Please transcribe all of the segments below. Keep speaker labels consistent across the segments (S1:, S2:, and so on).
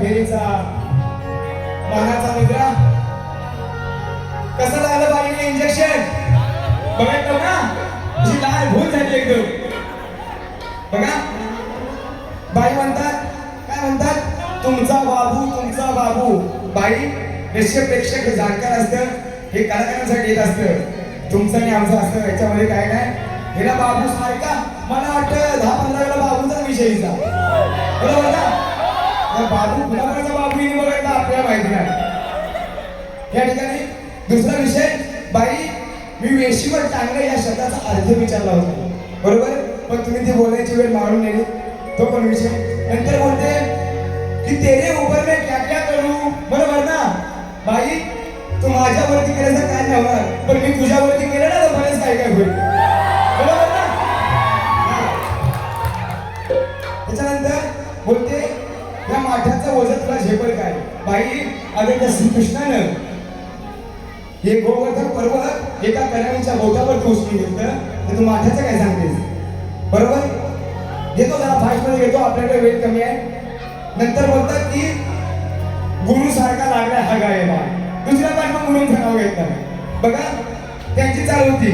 S1: फेरीचा मानाचा मुद्रा कसं झालं बाईने इंजेक्शन बघितलं ना जी लाल भूल झाली एकदम बघा बाई म्हणतात काय म्हणतात तुमचा बाबू बाई निश्चित प्रेक्षक हे जाणकार असतं हे कलाकारांसाठी येत असतं तुमचं आणि आमचं असतं याच्यामध्ये काय नाही हिला बाबू सारखा मला वाटतं 10-15 वेळा बाबूचा विषयीचा बरोबर ना बाबू कुणाचा बाबू हिने बघायला आपल्याला माहिती नाही या ठिकाणी दुसरा विषय बाई मी वेशीवर टांगणे या शब्दाचा अर्थ विचारला होता बरोबर पण तुम्ही ती बोलायची वेळ मारून नेली तो पण विषय नंतर बोलते की तेरे ऊपर मैं क्या क्या करू बरोबर ना बाई तू माझ्यावरती केल्याचं काय नाही होणार पण मी तुझ्यावरती केलं ना तर बरेच काय काय होईल बरोबर ना त्याच्यानंतर बोलते या माठाचं वजन तुला झेपल काय बाई अगं त्या श्रीकृष्णानं हे गोवर्धन पर्वत एका कण्याच्या बोटावर पोचली घेतलं तर तू माठाचं काय सांगतेस बरोबर घेतो जरा फास्ट मध्ये घेतो आपल्याकडे वेळ कमी आहे नंतर बोलतात की गुरु सारखा लागला हा गायला दुसऱ्या पाठ मग गुरुंचं नाव घेतलं बघा त्यांची चालू होती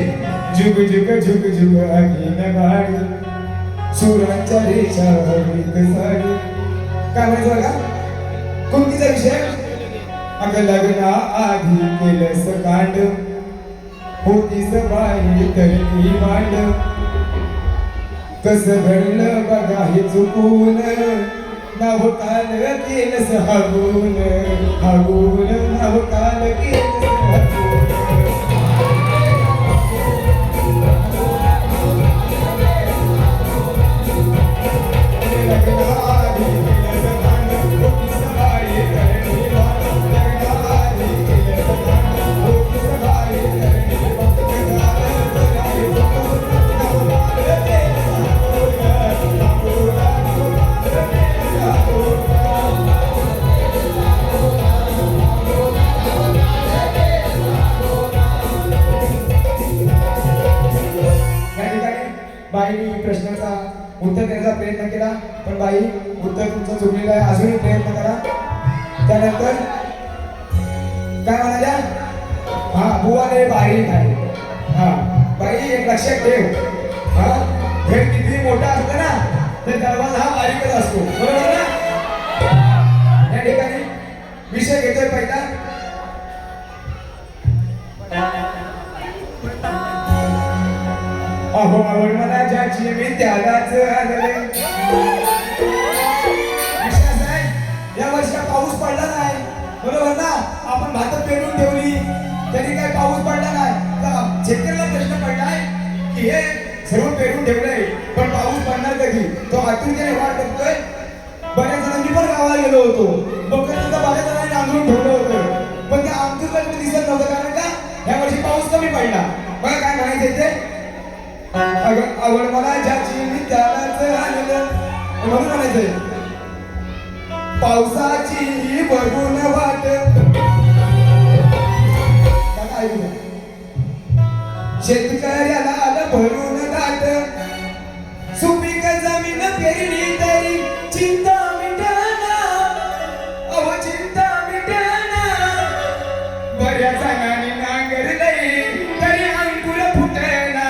S1: जुग जुग जुग जुग आगीन गाडी सुरांच्या रेषा हवीत साडी काय म्हणायचं बघा कोणतीचा विषय अगं लग्ना आधी केलंस कांड होतीस बाई तरी मांड कसं घडलं बघा हे चुकून नाव काल केलंस हागून नाव काल केलंस हागून बाईने प्रश्नाचा उत्तर देण्याचा प्रयत्न केला पण बाई उत्तर तुमचं चुकलेलं आहे अजूनही प्रयत्न करा त्यानंतर काय म्हणाल्या हा बुवा लय बारीक आहे हा बाई एक लक्षात ठेव हा हे किती मोठा असतं ना तर दरवाजा हा बारीकच असतो बरोबर ना या ठिकाणी विषय घेतोय पहिला अहो आवड मला ज्याची मी त्यालाच आलेले या वर्षी पाऊस पडला नाही बरोबर ना आपण भात पेरून ठेवली तरी काय पाऊस पडला नाही तर शेतकऱ्याला प्रश्न पडलाय की हे सर्व पेरून ठेवलंय पण पाऊस पडणार कधी तो आतुरतेने वाट बघतोय बऱ्याच जणांनी पण गावाला गेलो होतो बघण्यानंतर बऱ्याच जणांनी नांगरून ठेवलं होतं पण त्या आमतूरकडे दिसत नव्हतं कारण का या वर्षी पाऊस कमी पडला बघा काय म्हणायचं ते आवड मला ज्याची मी त्यालाच आलेलं म्हणून म्हणायचंय पावसाची बघून वाट शेतकऱ्याला आलं भरून दाट सुपीक जमीन पेरली तरी चिंता मिटाना अहो चिंता मिटाना बऱ्याच जणांनी नांगरलंय तरी अंकुर फुटना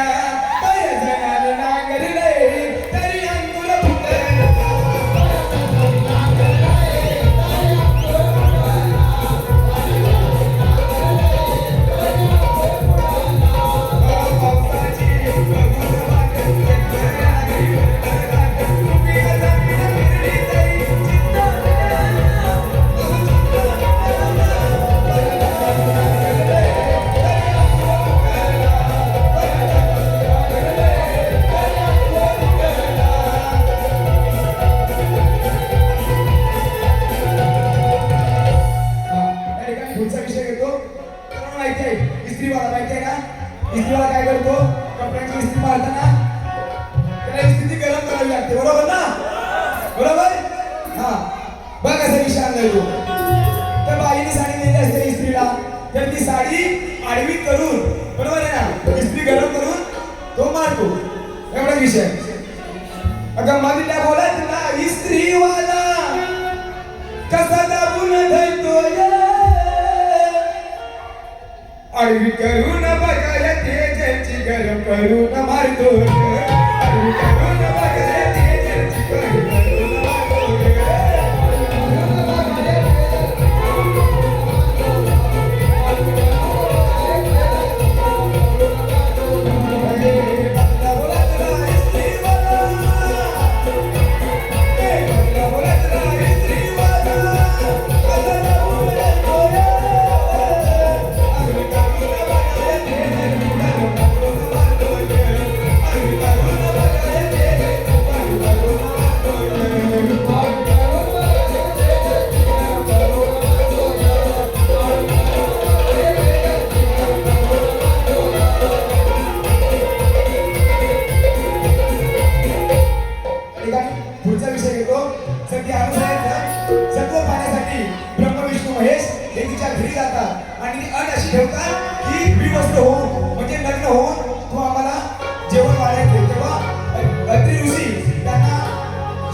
S1: इस्त्रीवाला काय करतो कपड्यांची इस्त्री मारताना त्याला इस्त्री गरम करावी लागते बरोबर ना बरोबर हा बघ कसा विषय आणलाय तो तर बाईने साडी दिली असते इस्त्रीला तर ती साडी आडवी करून बरोबर आहे ना इस्त्री गरम करून तो मारतो एवढा विषय अगं मधल्या बोला तुला इस्त्रीवाला कसा आरवी करून बघाय तेजाची गरम करून मारतो आरवी करून बघाय तेजाची गरम करून पुढचा विषय घेतो. सध्या अनुसार सत्व पाहण्यासाठी ब्रह्मा विष्णू महेश हे तिच्या घरी जातात आणि ती अट अशी ठेवतात की विवस्त्र होऊन म्हणजे लग्न होऊन तू आम्हाला जेवण वाढायचे. तेव्हा अत्रि ऋषी त्यांना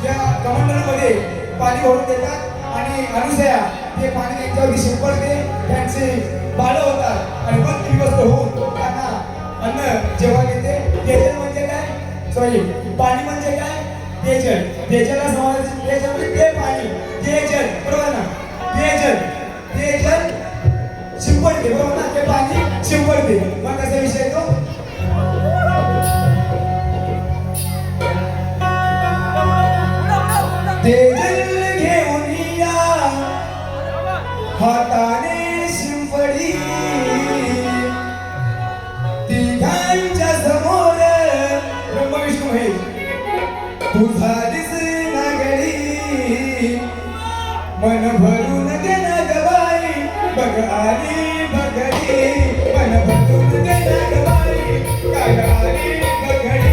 S1: ज्या कमंडलूमध्ये पाणी भरून देतात आणि अनुसया ते पाणी त्यांच्यावरती शिंपडते, त्यांचे बाळ होतात आणि मग विवस्त्र होऊन त्यांना अन्न जेवण येते. पेजल म्हणजे काय? सॉरी, पाणी म्हणजे काय? पेजल. पेजलला समाजाचे पेजल म्हणजे ते पाणी. पेजल बरोबर ना? पेजल पेजल शिंपडते बरोबर ना? ते पाणी शिंपडते. मग कसा विषय तो? पेजल घेऊन या हाताने शिंपडी तिघांच्या समोर ब्रह्मा विष्णू महेश तुझा दिसना घडी मन भरून गेला गबाई बघ आली बघडी मन भरून गेला गबाई काय आली बघडी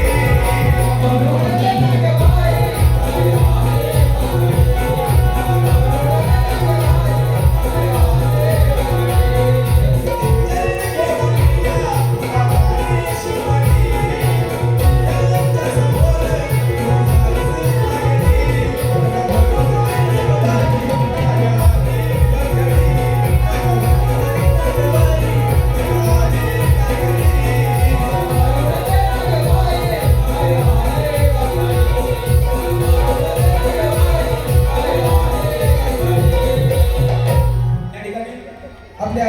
S1: आपल्या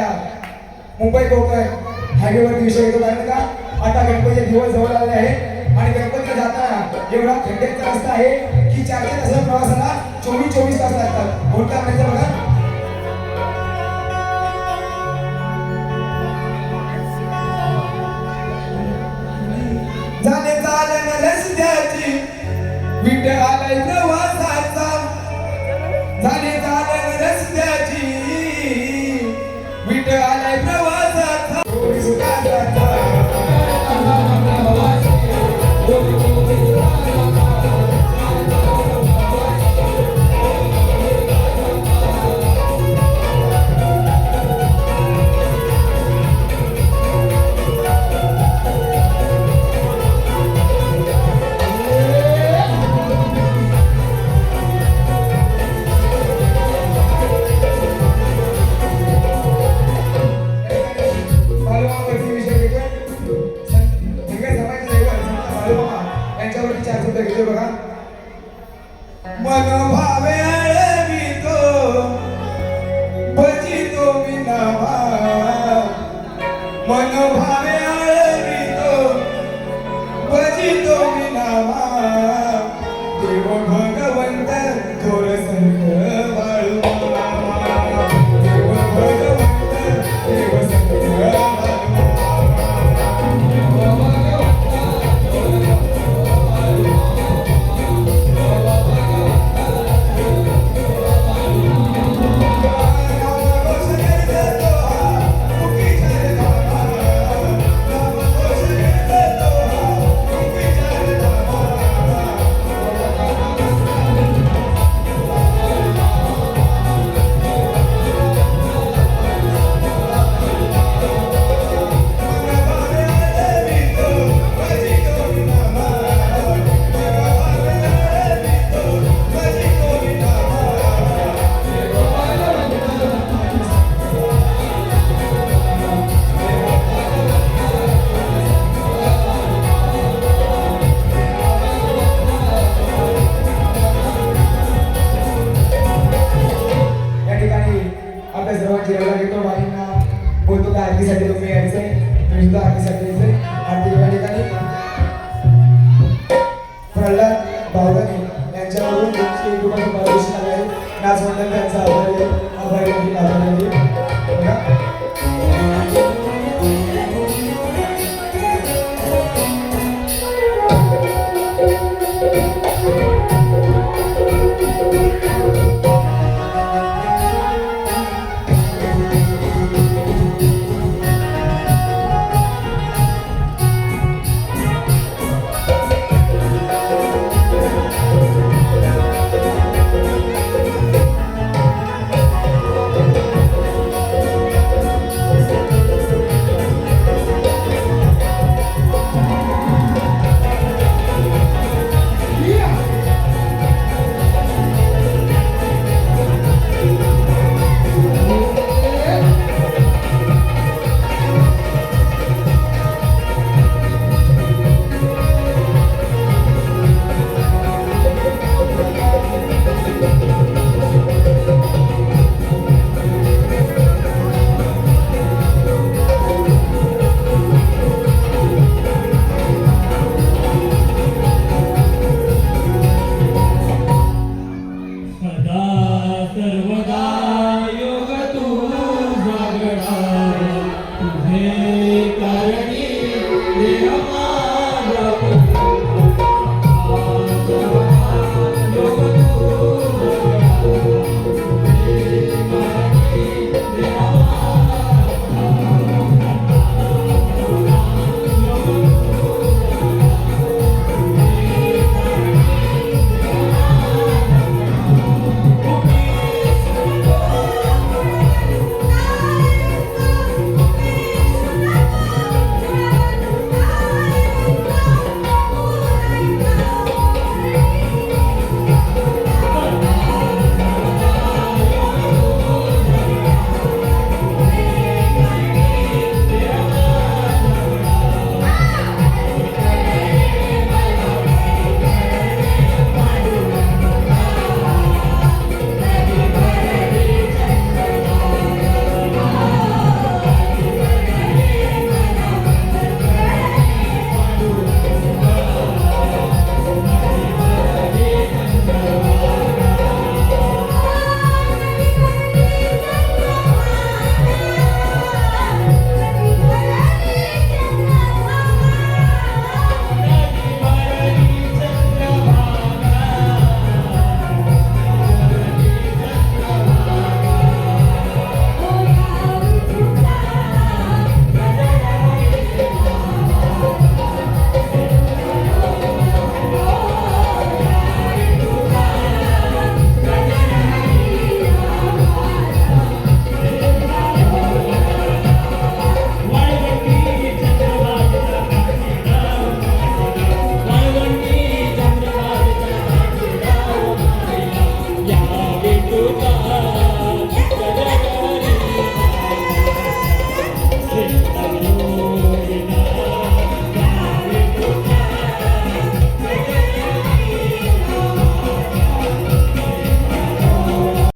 S1: मुंबई कोकण हायवेवरती विषय घेतो. कारण का आता गणपतीचे दिवस जवळ आले आहे आणि गणपतीला जाताना एवढा खड्ड्याचा रस्ता आहे की 4 तासाच्या प्रवासाला 24 तास लागतात. कोणत्या म्हणायचं बघा. झाले चालन रस्त्याची विट आलाय प्रवासाचा झाले चालन रस्त्याची विट आलाय प्रवासाचा बघा. मन भावे अळवितो भजितो मी नावा मन भावे अळवितो भजितो मी नावा देव भगवंत थोर संत वाळू देव भगवंत देव संत आरतीसाठी तुम्ही यायचंय, तुम्ही सुद्धा आरतीसाठी यायचंय. आरती या ठिकाणी प्रल्हाद बावधने यांच्याकडून 1 रुपये पारितोषिक आले आहे. नाच मंडळ त्यांचा आभारी आहे.